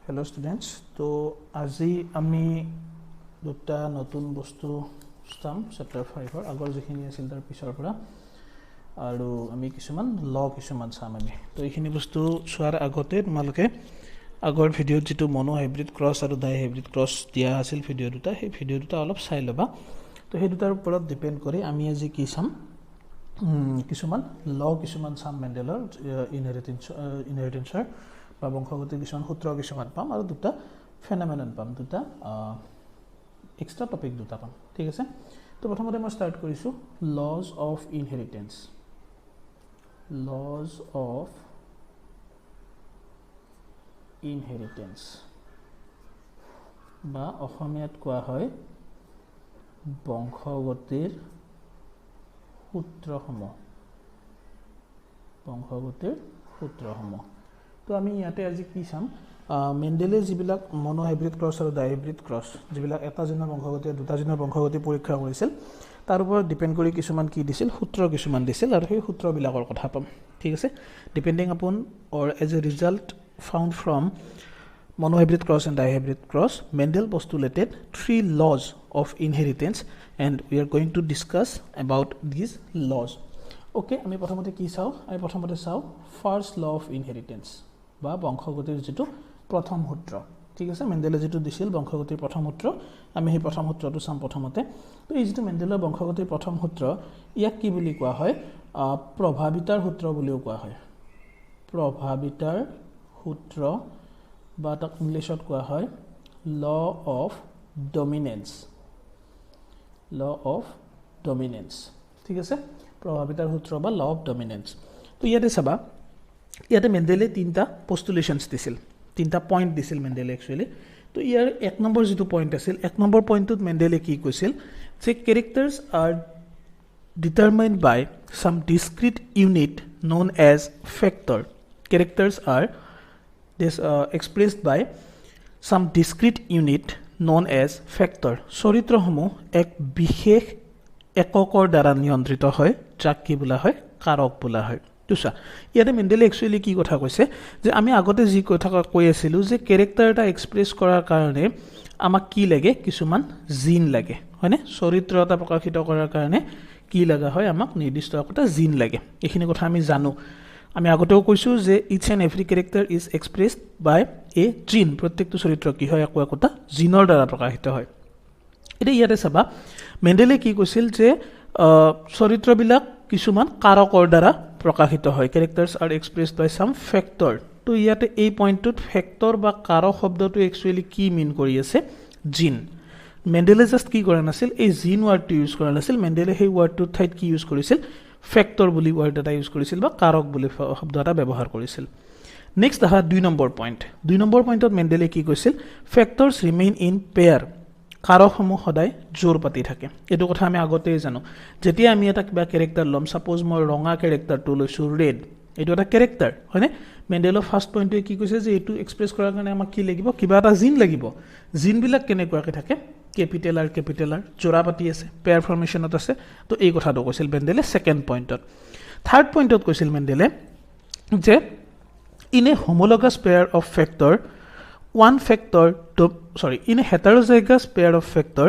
Hello students तो আজি আমি দুটা নতুন বস্তু চাম চ্যাপ্টাৰ 5 আগৰ যিখিনি আছিল তাৰ পিছৰ পৰা আৰু আমি কিছুমান ল কিছুমান চাম আমি তো এইখিনি বস্তু চোৱাৰ আগতে তোমালোকে আগৰ ভিডিঅ'ত যেটো মনো হাইব্ৰিড ক্ৰস আৰু ডাই হাইব্ৰিড ক্ৰস দিয়া আছিল ভিডিঅ' দুটা সেই ভিডিঅ' দুটা অলপ চাই লবা তো সেই দুটাৰ ওপৰত ডিপেন্ড কৰি আমি আজি কি চাম কিছুমান ল কিছুমান চাম মেন্ডেলৰ ইনহেৰিটেন্সৰ বা বংশগতিৰ কিছুমান সূত্ৰ কিছুমান পাম আৰু দুটা ফেনোমেনন পাম দুটা এক্সট্ৰা টপিক দুটা পাম ঠিক আছে তো প্ৰথমতে মই স্টাৰ্ট কৰিছো লজ অফ ইনহেৰিটেন্স বা অসমীয়াত কোৱা হয় বংশগতিৰ সূত্ৰসমূহ তো আমি ইয়াতে আজি কি চাম মেন্ডেলে যিবিলাক মনো হাইব্ৰিড ক্ৰস আৰু ডাই হাইব্ৰিড ক্ৰস যিবিলাক এটা জিনৰ বংশগতি দুটা জিনৰ বংশগতি পৰীক্ষা কৰিছিল তাৰ ওপৰত ডিপেন্ড কৰি কিছুমান কি দিছিল সূত্ৰ কিছুমান দিছিল আৰু সেই সূত্ৰবিলাকৰ কথা পাম ঠিক আছে depending upon or as a result found from mono hybrid cross and dihybrid cross Mendel postulated 3 laws of inheritance and we are going to discuss about these laws okay আমি প্ৰথমতে কি চাও আমি প্ৰথমতে চাও first law of inheritance বা বংশগতিৰ যেটো প্ৰথম সূত্ৰ ঠিক আছে মেন্ডেলে যেটো দিছিল বংশগতিৰ প্ৰথম সূত্ৰ আমি সেই প্ৰথম সূত্ৰটো চাম প্ৰথমতে তো এই যেটো মেন্ডেলৰ বংশগতিৰ প্ৰথম সূত্ৰ ইয়াক কি বুলি কোৱা হয় প্ৰভাৱিতাৰ সূত্ৰ বুলিও কোৱা হয় প্ৰভাৱিতাৰ সূত্ৰ বা তাক ইংলিছত কোৱা হয় ল অফ ডমিনেন্স ঠিক আছে প্ৰভাৱিতাৰ সূত্ৰ বা ল অফ ডমিনেন্স তো ইয়াতে চাবা ইয়াতে মেন্ডেলে তিনটা পষ্টুলেশনস দিছিল তিনটা পইণ্ট দিছিল মেন্ডেলে একচুয়ালি তো ইয়াৰ এক নম্বৰ যেটো পইণ্ট আছিল এক নম্বৰ পইণ্টত মেন্ডেলে কি কৈছিল যে ক্যাৰেক্টাৰ্স R determined by some discrete unit known as factor characters are expressed by some discrete unit known as factor চৰিত্ৰসমূহ এক বিশেষ এককৰ দ্বাৰা নিয়ন্ত্ৰিত হয় যাক কি বোলা হয় কাৰক বোলা হয় তুসা ইয়াতে মেন্ডেলে একচুয়ালি কি কথা কৈছে যে আমি আগতে যি কথা কৈ আছিল যে ক্যাৰেক্টাৰ এটা এক্সপ্ৰেছ কৰাৰ কাৰণে আমাক কি লাগে কিছুমান জিন লাগে হয়নে চৰিত্ৰ এটা প্ৰকাশিত কৰাৰ কাৰণে কি লাগা হয় আমাক নিৰ্দিষ্ট একটা জিন লাগে এইখিনি কথা আমি জানো আমি আগতেও কৈছো যে ইচ এন্ড এভৰি ক্যাৰেক্টাৰ ইজ এক্সপ্ৰেসড বাই এ জিন প্ৰত্যেকটো চৰিত্ৰ কি হয় একোটা জিনৰ দ্বাৰা প্ৰকাশিত হয় এটা ইয়াতে চাবা মেন্ডেলে কি কৈছিল যে চৰিত্ৰবিলাক কিছুমান কাৰকৰ দ্বাৰা প্ৰকাশিত হয় ক্যাৰেক্টাৰ্স আৰ এক্সপ্ৰেসড বাই সাম ফ্যাক্টৰ তো ইয়াতে এই পইণ্টত ফ্যাক্টৰ বা কাৰক শব্দটো একচুয়ালি কি মিন কৰি আছে জিন মেন্ডেলে জাস্ট কি কৰা নাছিল এই জিন ওয়াৰ্ডটো ইউজ কৰা নাছিল মেন্ডেলে সেই ওয়াৰ্ডটো ঠাইত কি ইউজ কৰিছিল ফ্যাক্টৰ বুলি ওয়াৰ্ড এটা ইউজ কৰিছিল বা কাৰক বুলি শব্দ এটা ব্যৱহাৰ কৰিছিল নেক্সট আহা 2 নম্বৰ পইণ্টত মেন্ডেলে কি কৈছিল ফ্যাক্টৰস ৰিমেইন ইন পেয়াৰ কাৰকসমূহ সদায় জোৰ পাতি থাকে এটো কথা আমি আগতেই জানো যেতিয়া আমি এটা কিবা ক্যাৰেক্টাৰ লম সাপোজ মই ৰঙা ক্যাৰেক্টাৰটো লৈছো ৰেড এটো এটা ক্যাৰেক্টাৰ হয়নে মেন্ডেলৰ ফাৰ্স্ট পইণ্টে কি কৈছে যে এটো এক্সপ্ৰেছ কৰাৰ কাৰণে আমাক কি লাগিব কিবা এটা জিন লাগিব জিন বিলাক কেনেকুৱাকৈ থাকে capital R জোৰা পাতি আছে পেয়াৰ ফৰ্মেশনত আছে তো এই কথাটো কৈছিল মেন্ডেলে সেকেন্ড পইণ্টত থাৰ্ড পইণ্টত কৈছিল মেন্ডেলে যে in a homologous pair of factor in a heterozygous pair of factor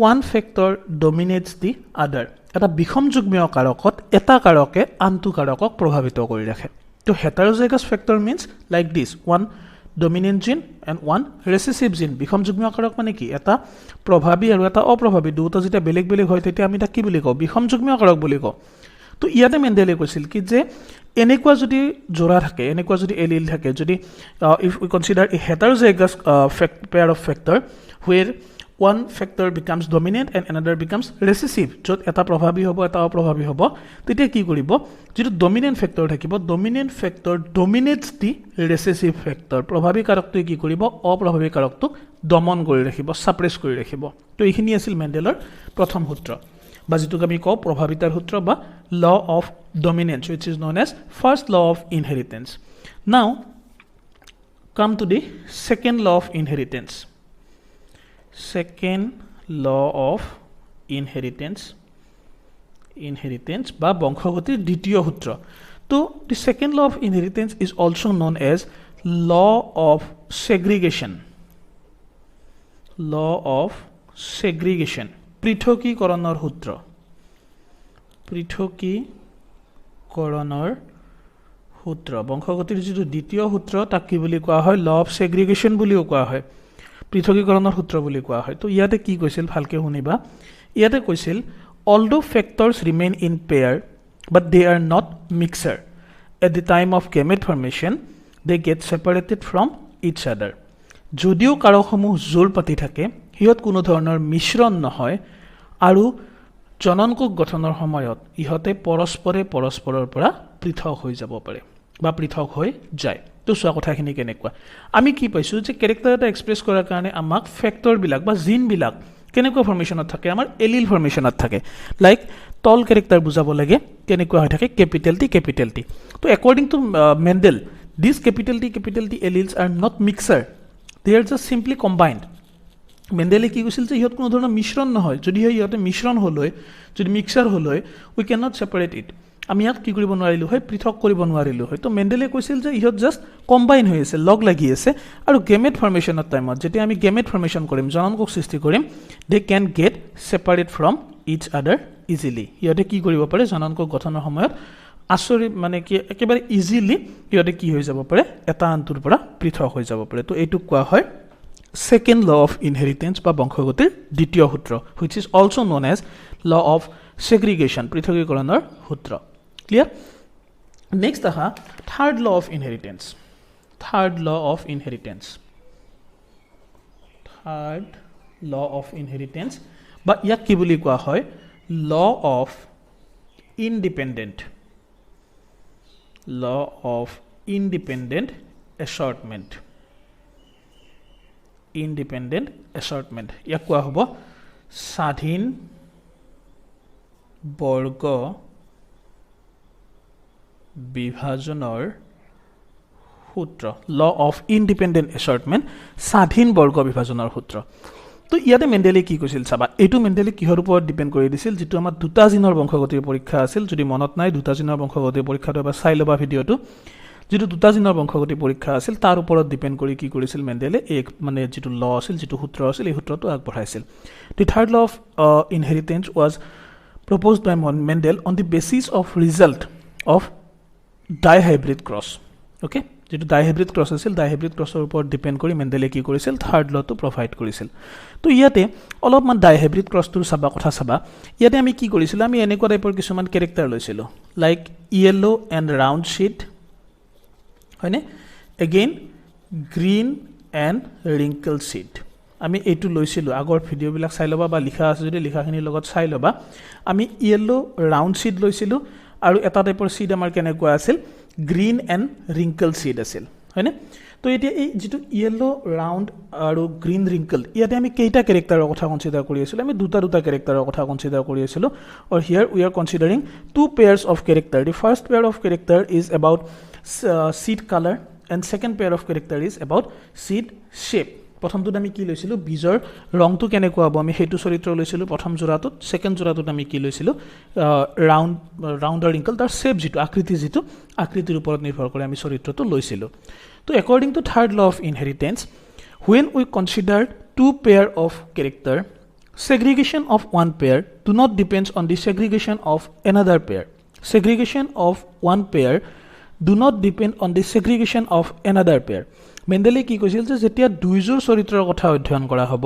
one factor dominates the other এটা বিষমযুগ্মীয় কাৰকত এটা কাৰকে আনটো কাৰকক প্ৰভাৱিত কৰি ৰাখে তো heterozygous factor means like this one dominant gene and one recessive gene বিষমযুগ্মীয় কাৰক মানে কি এটা প্ৰভাৱী আৰু এটা অপ্ৰভাৱী দুটা যেটা বেলেগ বেলেগ হয় তেতিয়া আমি তা কি বুলি কও বিষমযুগ্মীয় কাৰক বুলি কও তো ইয়াতে মেন্ডেলে কৈছিল কি যে এনেকুৱা যদি জোৰা থাকে এনেকুৱা যদি এলিল থাকে যদি if we consider a heterozygous pair of factor where one factor becomes dominant and another becomes recessive যত এটা প্ৰভাৱী হ'ব এটা অপ্ৰভাৱী হ'ব তেতিয়া কি কৰিব যেটো ডমিনেন্ট ফ্যাক্টৰ থাকিব ডমিনেন্ট ফ্যাক্টৰ ডমিনেটস দি ৰেসেসিভ ফ্যাক্টৰ প্ৰভাৱী কাৰকটো কি কৰিব অপ্ৰভাৱী কাৰকটো দমন কৰি ৰাখিব সাপ্ৰেস কৰি ৰাখিব তো এইখিনি আছিল মেন্ডেলৰ প্ৰথম সূত্ৰ বা যেটো আমি কও প্ৰভাৱিতাৰ সূত্ৰ বা law of dominance which is known as first law of inheritance now come to the second law of inheritance বা বংশগতিৰ দ্বিতীয় সূত্ৰ তো the second law of inheritance is also known as law of segregation, law of segregation, পৃথকীকৰণৰ সূত্ৰ, পৃথকীকৰণৰ সূত্ৰ, বংশগতিৰ যিটো দ্বিতীয় সূত্ৰ তাক কি বুলি কোৱা হয়, ল অফ সেগ্ৰিগেশ্যন বুলিও কোৱা হয়, পৃথকীকৰণৰ সূত্ৰ বুলি কোৱা হয়। তো ইয়াতে কি কৈছিল ভালকে শুনিবা, ইয়াতে কৈছিল although factors remain in pair but they are not mixer at the time of gamete formation, they get separated from each other. যদিও কাৰকসমূহ জোৰ পাতি থাকে হিয়ত কোনো ধৰণৰ মিশ্ৰণ নহয় আৰু জননকোষ গঠনৰ সময়ত ইহতে পৰস্পৰৰ পৰা পৃথক হৈ যাব পাৰে বা পৃথক হৈ যায়। তো সোৱা কথাখিনি কেনেকুৱা, আমি কি পাইছো যে কেৰেক্টাৰ এটা এক্সপ্ৰেছ কৰাৰ কাৰণে আমাক ফেক্টৰ বিলাক বা জিন বিলাক কেনেকুৱা ফৰ্মেশ্যনত থাকে, আমাৰ এলিল ফৰ্মেশ্যনত থাকে। লাইক তল কেৰেক্টাৰ বুজাব লাগে কেনেকুৱা হৈ থাকে, কেপিটেল টি। তো according to Mendel this capital T alleles are not mixture, they are just simply combined. মেণ্ডেলে কি কৈছিল যে ইহঁত কোনো ধৰণৰ মিশ্ৰণ নহয়, যদিহে ইহঁতে মিশ্ৰণ হ'ল হয়, যদি মিক্সাৰ হ'ল হয়, we can not separate it, আমি ইয়াক কি কৰিব নোৱাৰিলোঁ হয়, পৃথক কৰিব নোৱাৰিলোঁ হয়। তো মেণ্ডেলে কৈছিল যে ইহঁত জাষ্ট কম্বাইন হৈ আছে, লগ লাগি আছে, আৰু গেমেট ফৰ্মেশ্যনৰ টাইমত যেতিয়া আমি গেমেট ফৰ্মেশ্যন কৰিম, জননকোষ সৃষ্টি কৰিম, they can get separate from each other easily, ইহঁতে কি কৰিব পাৰে জননকোষ গঠনৰ সময়ত আচৰিত মানে কি একেবাৰে ইজিলি ইহঁতে কি হৈ যাব পাৰে, এটা আনটোৰ পৰা পৃথক হৈ যাব পাৰে। তো এইটোক কোৱা হয় সেকেন্ড ল অফ ইনহেৰিটেন্স বা বংশগতিৰ দ্বিতীয় সূত্ৰ, which is also' known as law of segregation, পৃথকীকৰণৰ সূত্ৰ। ক্লিয়াৰ? নেক্সট আহা third law of inheritance, third law of inheritance, third law of inheritance বা ইয়াক কি বুলি কোৱা হয়, ল অফ ইনডিপেণ্ডেণ্ট, ল অফ ইনডিপেণ্ডেণ্ট এছৰ্টমেণ্ট, ইনডিপেণ্ডেণ্ট এছৰ্টমেণ্ট। ইয়াক কোৱা হ'ব স্বাধীন বৰ্গ বিভাজনৰ সূত্ৰ, ল অফ ইনডিপেণ্ডেণ্ট এছৰ্টমেণ্ট, স্বাধীন বৰ্গ বিভাজনৰ সূত্ৰ। তো ইয়াতে মেণ্ডেলে কি কৈছিল চাবা, এইটো মেণ্ডেলে কিহৰ ওপৰত ডিপেণ্ড কৰি দিছিল, যিটো আমাৰ দুটা জিনৰ বংশগতিৰ পৰীক্ষা আছিল, যদি মনত নাই দুটা জিনৰ বংশগতিৰ পৰীক্ষাটো এবাৰ চাই ল'বা ভিডিঅ'টো, যিটো দুটা জিনৰ বংশগতি পৰীক্ষা আছিল তাৰ ওপৰত ডিপেণ্ড কৰি কি কৰিছিল মেণ্ডেলে, এই মানে যিটো ল আছিল, যিটো সূত্ৰ আছিল, এই সূত্ৰটো আগবঢ়াইছিল। The third law of inheritance was proposed by Mendel on the basis of result of dihybrid cross. Okay, যিটো ডাইহাইব্ৰিড ক্ৰছ আছিল, ডাইহাইব্ৰিড ক্ৰছৰ ওপৰত ডিপেণ্ড কৰি মেণ্ডেলে কি কৰিছিল, থাৰ্ড লটো প্ৰভাইড কৰিছিল। তো ইয়াতে অলপমান ডাইহাইব্ৰিড ক্ৰছটোৰ কথা চাবা, ইয়াতে আমি কি কৰিছিলোঁ, আমি এনেকুৱা টাইপৰ কিছুমান কেৰেক্টাৰ লৈছিলোঁ, like yellow' and round seed, হয়নে, again green and wrinkle seed, আমি এইটো লৈছিলোঁ। আগৰ ভিডিঅ'বিলাক চাই ল'বা বা লিখা আছে যদি লিখাখিনিৰ লগত চাই ল'বা। আমি য়েল্ল' ৰাউণ্ড শ্বিট লৈছিলোঁ আৰু এটা টাইপৰ শ্বিট আমাৰ কেনেকুৱা আছিল, গ্ৰীণ এণ্ড ৰিংকল শ্বিট আছিল, হয়নে। তো এতিয়া এই যিটো য়েল্ল' ৰাউণ্ড আৰু গ্ৰীণ ৰিংকল, ইয়াতে আমি কেইটা কেৰেক্টাৰৰ কথা কনচিডাৰ কৰি আছিলোঁ, আমি দুটা কেৰেক্টাৰৰ কথা কনচিডাৰ কৰি আছিলোঁ। আৰু here we are considering two pairs of character. The first pair of character is about seed color and second pair of character is about seed shape. প্ৰথমটোত আমি কি লৈছিলোঁ, বীজৰ ৰংটো কেনেকুৱা হ'ব আমি সেইটো চৰিত্ৰ লৈছিলোঁ প্ৰথম জোৰাটোত। ছেকেণ্ড জোৰাটোত আমি কি লৈছিলোঁ, ৰাউণ্ড আৰু ৰিংকল, তাৰ শ্বেপ যিটো আকৃতিৰ ওপৰত নিৰ্ভৰ কৰি আমি চৰিত্ৰটো লৈছিলোঁ। তো according two third law of inheritance, when we consider two pair of character, segregation of one pair do not depends on the segregation of another pair. Segregation of one pair do not depend on the segregation of another pair. মেণ্ডেলে কি কৈছিল যে যেতিয়া দুইযোৰ চৰিত্ৰৰ কথা অধ্যয়ন কৰা হ'ব,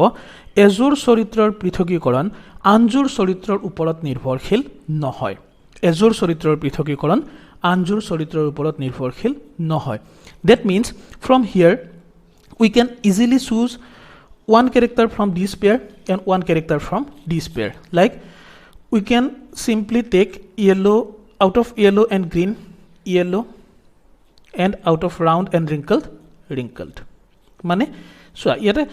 এযোৰ চৰিত্ৰৰ পৃথকীকৰণ আনযোৰ চৰিত্ৰৰ ওপৰত নিৰ্ভৰশীল নহয়, এযোৰ চৰিত্ৰৰ পৃথকীকৰণ আনযোৰ চৰিত্ৰৰ ওপৰত নিৰ্ভৰশীল নহয়। That means from here we can easily choose one character from this pair and one character from this pair. Like we can simply take yellow out of yellow and green, yellow, and out of round and wrinkled. মানে চোৱা ইয়াতে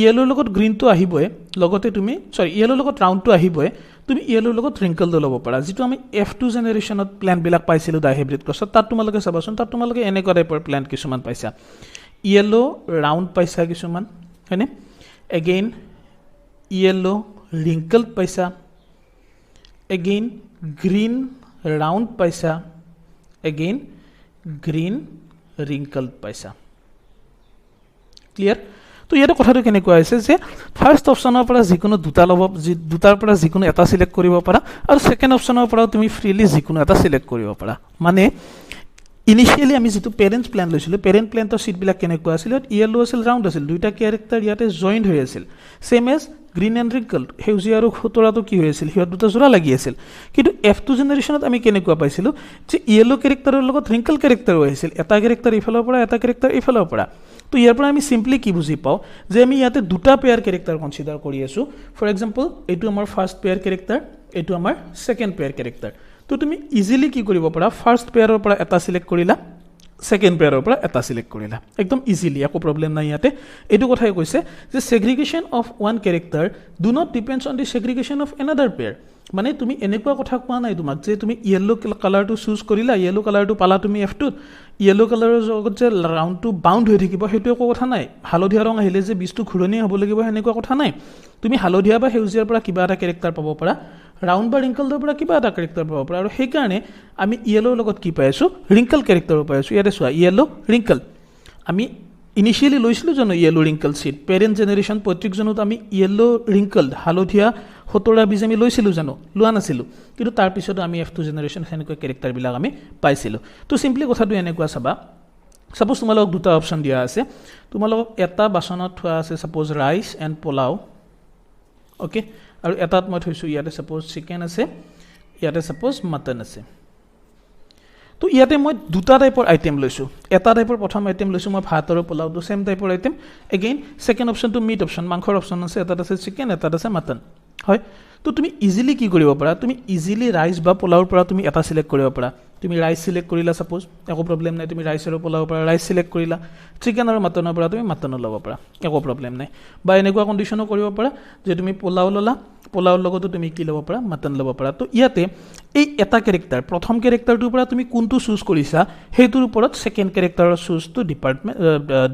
য়েলোৰ লগত গ্ৰীণটো আহিবই, লগতে তুমি য়েলোৰ লগত ৰাউণ্ডটো আহিবই, তুমি য়েলোৰ লগত ৰিংকলটো ল'ব পাৰা। যিটো আমি F2 জেনেৰেশ্যনত প্লেণ্টবিলাক পাইছিলোঁ ডাইহাইব্ৰিড ক্ৰছত, তাত তোমালোকে চাবাচোন, তাত তোমালোকে এনেকুৱা টাইপৰ প্লেণ্ট কিছুমান পাইছা, য়েলো ৰাউণ্ড পাইছা কিছুমান, হয়নে, এগেইন য়েলো ৰিংকলড পাইছা, এগেইন গ্ৰীণ ৰাউণ্ড পাইছা, এগেইন গ্ৰীণ ৰিংকলড পাইছা। ক্লিয়াৰ তো ইয়াতে কথাটো কেনেকুৱা হৈছে যে ফাৰ্ষ্ট অপশ্যনৰ পৰা যিকোনো দুটা ল'ব দুটাৰ পৰা যিকোনো এটা সিলেক্ট কৰিব পাৰা আৰু সেকেন্ড অপশ্যনৰ পৰা তুমি ফ্ৰীলি যিকোনো এটা সিলেক্ট কৰিব পাৰা মানে ইনিশিয়ালি আমি যেটো পেৰেন্টছ প্ল্যান লৈছিলো পেৰেন্ট প্ল্যানৰ সিটবিলাক কেনেকুৱা আছিল ইয়েলো আছিল ৰাউন্ড আছিল দুইটা ক্যাৰেক্টাৰ ইয়াতে জয়েন্ট হৈ আছিল same as green and wrinkle হেউজিয়া আৰু খুতৰাটো কি হৈ আছিল হিহঁত দুটা জোৰা লাগি আছিল কিন্তু F2 জেনাৰেশ্যনত আমি কেনেকুৱা পাইছিলো যে ইয়েলো ক্যাৰেক্টাৰৰ লগত ৰিংকল ক্যাৰেক্টাৰো আহিছিল এটা ক্যাৰেক্টাৰ ইফালৰ পৰা এটা ক্যাৰেক্টাৰ ইফালৰ পৰা তো ইয়াৰ পৰা আমি সিম্পলি কি বুজি পাও যে আমি ইয়াতে দুটা পেয়াৰ ক্যাৰেক্টাৰ কনসিডাৰ কৰি আছো ফৰ এক্সাম্পল এইটো আমাৰ ফাৰ্ষ্ট পেয়াৰ ক্যাৰেক্টাৰ এইটো আমাৰ সেকেন্ড পেয়াৰ ক্যাৰেক্টাৰ তো তুমি ইজিলি কি কৰিব পাৰা ফাৰ্ষ্ট পেয়াৰৰ পৰা এটা সিলেক্ট কৰিলা সেকেন্ড পেয়াৰৰ পৰা এটা সিলেক্ট কৰিলা একদম ইজিলি একো প্ৰবলেম নাই ইয়াতে এটো কথাই কৈছে যে segregation of one character do not depends on the segregation of another pair মানে তুমি এনেকুৱা কথা কোৱা নাই তোমাক যে তুমি ইয়েলো কালাৰটো চুজ কৰিলা ইয়েলো কালাৰটো পালা তুমি F2 ইয়েলো কালাৰৰ লগত যে ৰাউন্ডটো বাউন্ড হৈ থাকিব হেতু একো কথা নাই হালধীয়া ৰং আহিলে যে বিজটো ঘুৰণি হ'ব লাগিব হেনেকুৱা কথা নাই তুমি হালধীয়া বা হেউজিয়াৰ পৰা কিবা এটা ক্যাৰেক্টাৰ পাব পাৰা ৰাউন্ড বা ৰিংকলৰ পৰা কিবা এটা ক্যাৰেক্টাৰ পাব পাৰা আৰু সেই কাৰণে আমি ইয়েলোৰ লগত কি পাইছো ৰিংকল ক্যাৰেক্টাৰ পাইছো ইয়াতে চোৱা ইয়েলো ৰিংকল আমি ইনিশিয়ালি লৈছিলো জানো yellow wrinkle seed parent generation প্ৰত্যেকজনত আমি ইয়েলো ৰিংকল হালধীয়া হতৰা বীজ আমি লৈছিলো জানো লোৱা নাছিলো কিন্তু তাৰ পিছত আমি F2 জেনাৰেশ্যন হেনেকুৱা ক্যাৰেক্টাৰ বিলাক আমি পাইছিলো তো সিম্পলি কথাটো এনেকুৱা চাবা সাপোজ তোমালোক দুটা অপচন দিয়া আছে তোমালোক এটা বাসনত থোৱা আছে suppose rice and pulao okay আৰু এটাত মই থৈছো ইয়াতে সাপোজ চিকেন আছে ইয়াতে সাপোজ মটন আছে তো ইয়াতে মই দুটা টাইপৰ আইটেম লৈছো এটা টাইপৰ প্ৰথম আইটেম লৈছো মই ভাত আৰু পোলাওটো সেম টাইপৰ আইটেম এগেইন সেকেন্ড অপচনটো মিট অপচন মাংসৰ অপচন আছে এটাত আছে চিকেন এটাত আছে মটন হয় তো তুমি ইজিলি কি কৰিব পাৰা তুমি ইজিলি ৰাইস বা পোলাওৰ পৰা তুমি এটা সিলেক্ট কৰিব পাৰা তুমি ৰাইস সিলেক্ট কৰিলা সাপোজ একো প্ৰবলেম নাই তুমি ৰাইস আৰু পোলাওৰ পৰা ৰাইস সিলেক্ট কৰিলা চিকেন আৰু মটনৰ পৰা তুমি মটন ল'ব পাৰা একো প্ৰবলেম নাই বা এনেকুৱা কন্ডিশনো কৰিব পাৰা যে তুমি পোলাও ললা পোলাওৰ লগতো তুমি কি ল'ব পাৰা মটন ল'ব পাৰা তো ইয়াতে এই এটা ক্যাৰেক্টাৰ প্ৰথম ক্যাৰেক্টাৰটোৰ পৰা তুমি কোনটো চুজ কৰিছা হেতুৰ ওপৰত সেকেন্ড ক্যাৰেক্টাৰৰ চুজটো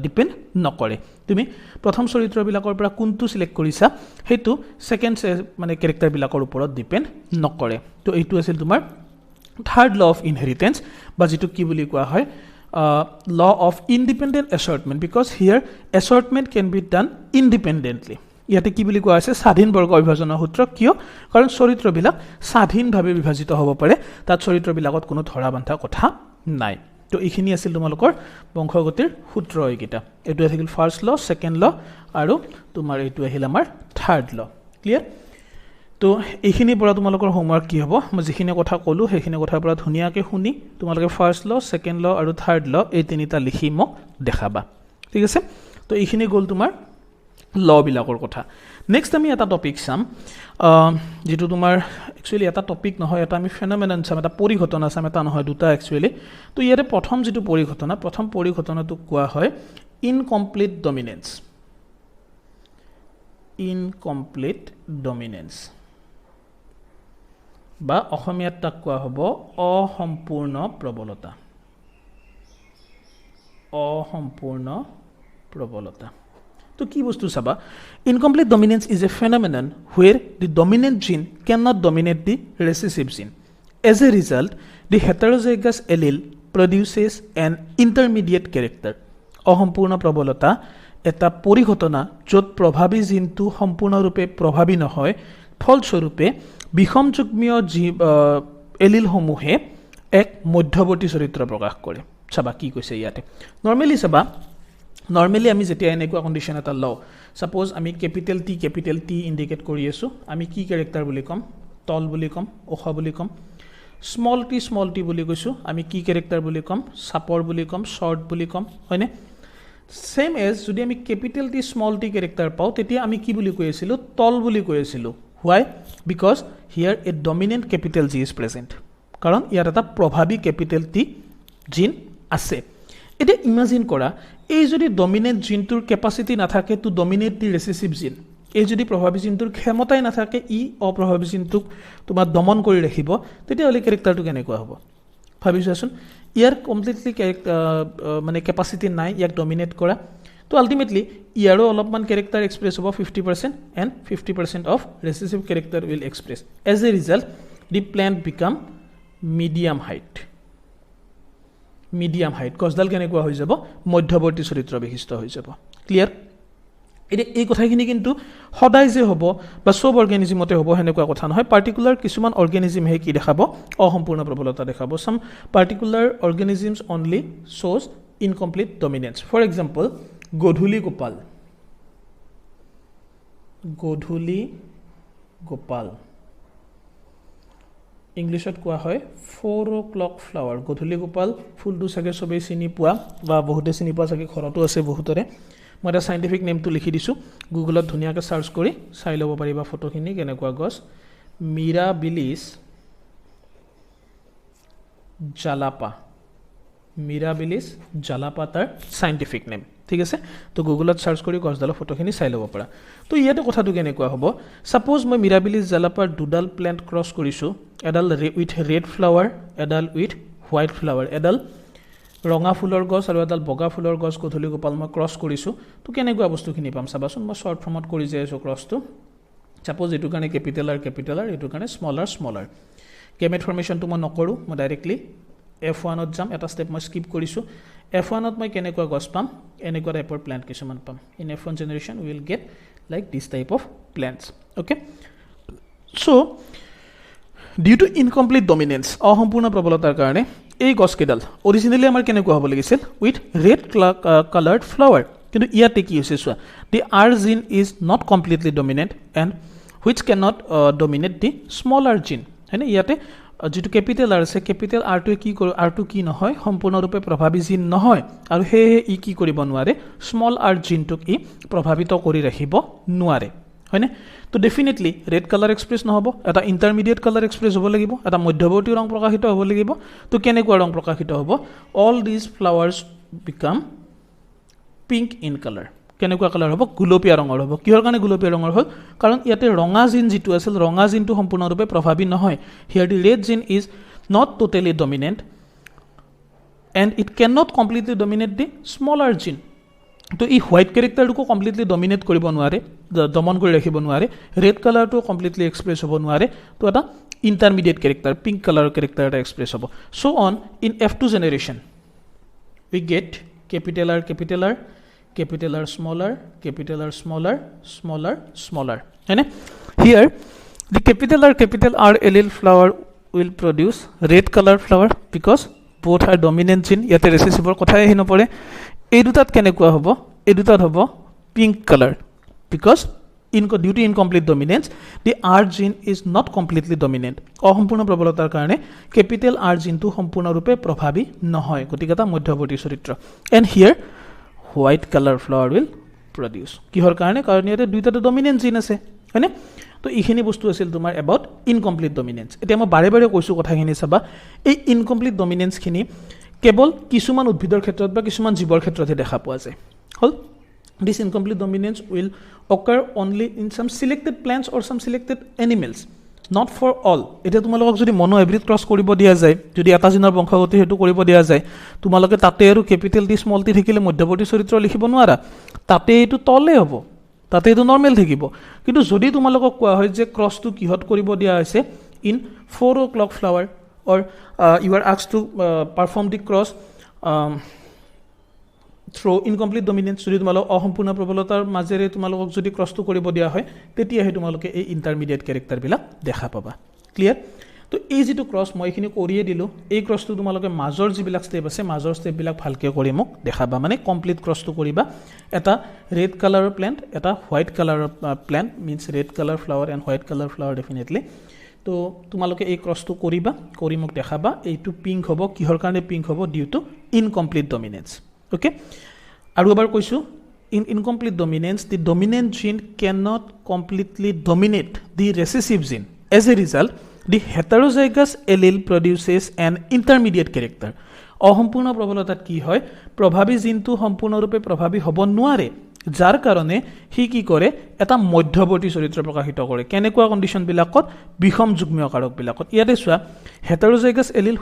ডিপেন্ড নকৰে তুমি প্ৰথম চৰিত্ৰবিলাকৰ পৰা কোনটো সিলেক্ট কৰিছা হেতু সেকেন্ড মানে ক্যাৰেক্টাৰ বিলাকৰ ওপৰত ডিপেন্ড নকৰে তো এইটো আছিল তোমাৰ থাৰ্ড ল অফ ইনহেৰিটেন্স বা যেটো কি বুলি কোৱা হয় law of independent assortment because here assortment can be done independently ইয়াতে কি বুলি কোৱা আছে স্বাধীন বৰ্গ বিভাজনৰ সূত্ৰ কিয় কাৰণ চৰিত্ৰবিলাক স্বাধীনভাৱে বিভাজিত হ'ব পাৰে তাত চৰিত্ৰবিলাকত কোনো ধৰা বান্ধা কথা নাই তো এইখিনি আছিল তোমালোকৰ বংশগতিৰ সূত্ৰ এইকেইটা এটো আছিল ফাৰ্ষ্ট ল সেকেন্ড ল আৰু তোমাৰ এইটো আহিল আমাৰ থাৰ্ড ল ক্লিয়াৰ তো এইখিনি পৰা তোমালোকৰ হোমৱৰ্ক কি হ'ব মই যিখিনি কথা ক'লো সেইখিনি কথাৰ পৰা ধুনিয়াকে শুনি তোমালোকে ফাৰ্ষ্ট ল সেকেন্ড ল আৰু থাৰ্ড ল এই তিনিটা লিখি মোক দেখাবা ঠিক আছে তো এইখিনি গ'ল তোমাৰ ল বিলাকৰ কথা নেক্সট আমি এটা টপিক চাম যেটো তোমাৰ একচুয়ালি এটা টপিক নহয় এটা আমি ফেনোমেনন চাম এটা পৰিঘটনা চাম এটা নহয় দুটা একচুয়ালি তো ইয়াৰে প্ৰথম যেটো পৰিঘটনাটো কোৱা হয় ইনকমপ্লিট ডমিনেন্স বা অসমীয়াত তাক কোৱা হ'ব অসম্পূৰ্ণ প্ৰবলতা তো কি বস্তু চাবা incomplete dominance is a phenomenon where the dominant gene cannot dominate the recessive gene as a result the heterozygous allele produces an intermediate character অসম্পূৰ্ণ প্ৰবলতা এটা পৰিঘটনা য'ত প্ৰভাৱী জিনটো সম্পূৰ্ণৰূপে প্ৰভাৱী নহয় ফলস্বৰূপে বিষমযুগ্মীয় এলিল সমূহে এক মধ্যৱৰ্তী চৰিত্ৰ প্ৰকাশ কৰে চাবা কি কৈছে ইয়াতে নৰ্মেলি আমি যেতিয়া এনেকুৱা কন্ডিশন এটা লও সাপোজ আমি ক্যাপিটাল টি ইন্ডিকেট কৰি আছো আমি কি ক্যাৰেক্টাৰ বুলি কম তল বুলি কম ওখা বুলি কম স্মল টি বুলি কৈছো আমি কি ক্যাৰেক্টাৰ বুলি কম সাপৰ বুলি কম শৰ্ট বুলি কম হয়নে সেম এজ যদি আমি capital T small tea character পাও তেতিয়া আমি কি বুলি কৈ আছিলো তল বুলি কৈ আছিলো why because here a dominant capital G is present কাৰণ ইয়াৰ এটা প্ৰভাৱী ক্যাপিটাল টি জিন আছে এটা ইমাজিন কৰা এই যদি ডমিনেন্ট জিনটোৰ ক্যাপাসিটি না থাকে টু ডমিনেট দি ৰিসেসিভ জিন এই যদি প্ৰভাৱী জিনটোৰ ক্ষমতাই না থাকে ই অপ্ৰভাৱী জিনটোক তোমাৰ দমন কৰি ৰাখিব তেতিয়া হলে ক্যাৰেক্টাৰটো কেনেকুৱা হ'ব ভাবিছাচোন ইয়াৰ কমপ্লিটলি মানে ক্যাপাসিটি নাই ইয়াক ডমিনেট কৰা তো আলটিমেটলি ইয়াৰো অলপমান ক্যাৰেক্টাৰ এক্সপ্ৰেছ হ'ব 50% and 50% of recessive character will express as a result the plant become medium height medium height গছডাল কেনেকুৱা হৈ যাব মধ্যৱৰ্তী চৰিত্ৰ বিশিষ্ট হৈ যাব ক্লিয়াৰ এতিয়া এই কথাখিনি কিন্তু সদায় যে হ'ব বা সব অৰ্গেনিজমতে হ'ব হেনেকুৱা কথা নহয় পাৰ্টিকুলাৰ কিছুমান অৰ্গেনিজমহে কি দেখাব অসম্পূৰ্ণ প্ৰবলতা দেখাব some particular organisms only shows incomplete dominance for example গধূলি গোপাল ইংলিছত কোৱা হয় 4 o'clock flower গধূলি গোপাল ফুলটো চাগে সবে চিনি পোৱা বা বহুতে চিনি পোৱা চাগে ঘৰতো আছে বহুতৰে মই এটা সাইন্টিফিক নেমটো লিখি দিছো গুগলত ধুনিয়াকৈ সাৰ্চ কৰি চাই ল'ব পাৰিবা ফটোখিনি কেনেকুৱা গছ মিৰাবিলিছ জালাপা তাৰ সাইন্টিফিক নেম ঠিক আছে তো গুগলত সাৰ্চ কৰি গছডালৰ ফটোখিনি চাই ল'ব পাৰা তো ইয়াতে কথাটো কেনেকুৱা হ'ব সাপোজ মই মিৰাবিলিছ জালাপাৰ দুডাল প্লান্ট ক্ৰছ কৰিছো এডাল উইথ ৰেড ফ্লাৱাৰ এডাল উইথ হোৱাইট ফ্লাৱাৰ এডাল ৰঙা ফুলৰ গছ আৰু এডাল বগা ফুলৰ গছ গধূলি গোপাল মই ক্ৰছ কৰিছো তো কেনেকুৱা বস্তুখিনি পাম চাবাচোন মই শৰ্ট ফৰ্মত কৰি যাই আছো ক্ৰছটো সাপোজ এটো কাৰণে কেপিটেল আৰ এটো কাৰণে স্মলাৰ গেমেট ফৰ্মেশনটো মই নকৰো মই ডাইৰেক্টলি F1 ত যাম এটা স্টেপ মই স্কিপ কৰিছো F1 ত মই কেনেকুৱা গছ পাম এনেকুৱা টাইপৰ প্লান্ট কিছুমান পাম in F1 generation will get like this type of plants okay so due to incomplete dominance অসম্পূৰ্ণ প্ৰবলতাৰ কাৰণে এই গছকেডাল অৰিজিনালি আমাৰ কেনেকুৱা হ'ব লাগিছিল উইথ ৰেড কালাৰ্ড ফ্লাৱাৰ কিন্তু ইয়াতে কি হৈছে চোৱা দি R gene is not completely dominant and which cannot dominate the smaller gene হয়নে ইয়াতে যেটো ক্যাপিটাল R আছে ক্যাপিটাল R টো কি নহয় সম্পূৰ্ণৰূপে প্ৰভাৱী জিন নহয় আৰু হে ই কি কৰিব নোৱাৰে স্মল r জিনটোক ই প্ৰভাৱিত কৰি ৰাখিব নোৱাৰে হয়নে তো ডেফিনেটলি ৰেড কালাৰ এক্সপ্ৰেছ নহব এটা ইন্টাৰমিডিয়েট কালাৰ এক্সপ্ৰেছ হ'ব লাগিব এটা মধ্যৱৰ্তী ৰং প্ৰকাশিত হ'ব লাগিব তো কেনেকুৱা ৰং প্ৰকাশিত হ'ব all this flowers become pink in colour কেনেকুৱা কালাৰ হ'ব গুলপীয়া ৰঙৰ হ'ব কিহৰ কাৰণে গুলপীয়া ৰঙৰ হ'ল কাৰণ ইয়াতে ৰঙা জিন যেটো আছিল ৰঙা জিনটো সম্পূৰ্ণৰূপে প্ৰভাৱী নহয় here the red gene is not totally dominant and it cannot completely dominate the smaller gene তো ই হোয়াইট ক্যারেক্টারটো কমপ্লিটলি ডমিনেট কৰিব নোৱাৰে দমন কৰি ৰাখিব নোৱাৰে ৰেড কালাৰটো কমপ্লিটলি এক্সপ্ৰেছ হ'ব নোৱাৰে তো এটা ইন্টাৰমিডিয়েট ক্যাৰেক্টাৰ পিংক কালাৰৰ ক্যাৰেক্টাৰ এটা এক্সপ্ৰেছ হ'ব so on in F2 generation we get capital R smaller and here the capital R allele flower will produce red color flower because both are dominant gene yate recessive kotha hi no pore ei dutat kenekua hobo ei dutat hobo pink color because due to incomplete dominance the R gene is not completely dominant অসম্পূৰ্ণ প্ৰবলতাৰ কাৰণে capital R gene to সম্পূৰ্ণ ৰূপে প্ৰভাৱী নহয় গতিকেটা মধ্যৱৰ্তী চৰিত্ৰ and here white color flower will produce কিহৰ কাৰণে কাৰণ ইয়াতে দুইটা ডমিনেন্ট জিন আছে হয়নে তো ইখিনি বস্তু আছিল তোমাৰ about incomplete dominance এতিয়া মই বাৰে বাৰে কৈছো কথাখিনি চাবা এই incomplete dominance খিনি কেৱল কিছুমান উদ্ভিদৰ ক্ষেত্ৰত বা কিছুমান জীৱৰ ক্ষেত্ৰতে দেখা পোৱা যায় হল this incomplete dominance will occur only in some selected plants or some selected animals not for all এটা তোমালোকক যদি মনো হাইব্ৰিড ক্ৰস কৰিব দিয়া যায় যদি এটা জিনৰ বংশগতি হেতু কৰিব দিয়া যায় তোমালোকে তাতে আৰু ক্যাপিটাল টি স্মল টি থাকিলে মধ্যৱৰ্তী চৰিত্ৰ লিখিব নোৱাৰা তাতে এটো তলে হ'ব তাতে এটো নৰমাল থাকিব কিন্তু যদি তোমালোকক কোৱা হয় যে ক্ৰসটো কিহত কৰিব দিয়া হৈছে in 4 o'clock flower or you are asked to perform the cross through incomplete dominance যদি তোমালোক অসম্পূৰ্ণ প্ৰবলতাৰ মাজেৰে তোমালোকক যদি ক্ৰসটো কৰিব দিয়া হয় তেতিয়াহে তোমালোকে এই ইন্টাৰমিডিয়েট ক্যাৰেক্টাৰ বিলাক দেখা পাবা ক্লিয়াৰ তো এই যেটো ক্ৰস মই এখিনি কৰিয়ে দিলো এই ক্ৰসটো তোমালোকে মাজৰ যিবিলাক স্টেপ আছে মাজৰ স্টেপ বিলাক ভালকে কৰি মোক দেখাবা মানে কমপ্লিট ক্ৰসটো কৰিবা এটা ৰেড কালাৰৰ প্লান্ট এটা হোৱাইট কালাৰৰ plant means red colour flower and white colour flower definitely তো তোমালোকে এই ক্ৰসটো কৰিবা কৰি মোক দেখাবা এইটো পিংক হ'ব কিহৰ কাৰণে পিংক হ'ব due to incomplete dominance okay আৰু এবাৰ কৈছো in incomplete dominance the dominant gene cannot completely dominate the recessive gene as a result the heterozygous allele produces an intermediate character অসম্পূৰ্ণ প্ৰবলতাত কি হয় প্ৰভাৱী জিনটো সম্পূৰ্ণৰূপে প্ৰভাৱী হ'ব নোৱাৰে যাৰ কাৰণে হি কি কৰে এটা মধ্যৱৰ্তী চৰিত্ৰ প্ৰকাশিত কৰে কেনেকুৱা কন্ডিশন বিলাকত বিষম যুগ্মীয় কাৰক বিলাকত ইয়াতে চোৱা heterozygous allele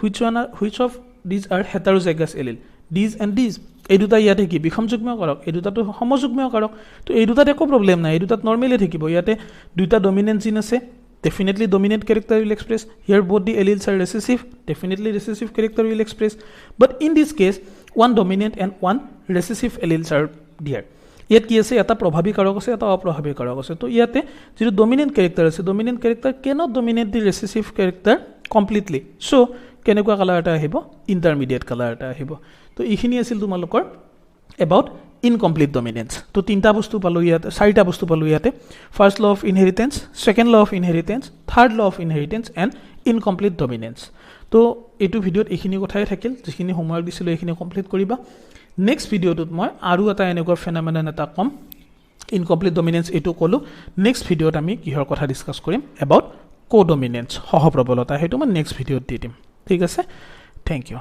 which of these are heterozygous allele these and these এই দুটা ইয়াতে কি বিষম যুগ্মীয় কাৰক এই দুটাটো সমযুগ্মীয় কাৰক তো এই দুটাত একো প্ৰবলেম নাই এই দুটাত নরমালি থাকিব ইয়াতে দুটা ডমিনেন্ট জিন আছে definitely dominant character will express. Here both the alleles are recessive, definitely recessive character will express. But in this case, one dominant and one recessive alleles are there. ইয়াত কি আছে এটা প্ৰভাৱী কাৰক আছে এটা অপ্ৰভাৱী কাৰক আছে তো ইয়াতে যেটো ডমিনেন্ট ক্যাৰেক্টাৰ আছে dominant character cannot dominate the recessive character completely so কেনেকুৱা কালাৰ এটা আহিব ইন্টাৰমিডিয়েট কালাৰ এটা আহিব তো ইখিনি আছিল তোমালোকৰ about incomplete dominance তো তিনটা বস্তু পালো ইয়াতে চাৰিটা বস্তু পালো ইয়াতে first law of inheritance second law of inheritance third law of inheritance and incomplete dominance তো এইটো ভিডিওত এইখিনি কথাই থাকিল যিখিনি হোমৱৰ্ক দিছিল এইখিনি কমপ্লিট কৰিবা নেক্সট ভিডিওটোত মই আৰু এটা এনেকুৱা ফেনোমেনন এটা কম ইনকমপ্লিট ডমিনেন্স এটো কলো নেক্সট ভিডিওত আমি কিহৰ কথা ডিসকাস কৰিম about কোডমিনেন্স সহপ্ৰবলতা হেতু মই নেক্সট ভিডিওত দি দিম ঠিক আছে থ্যাংক ইউ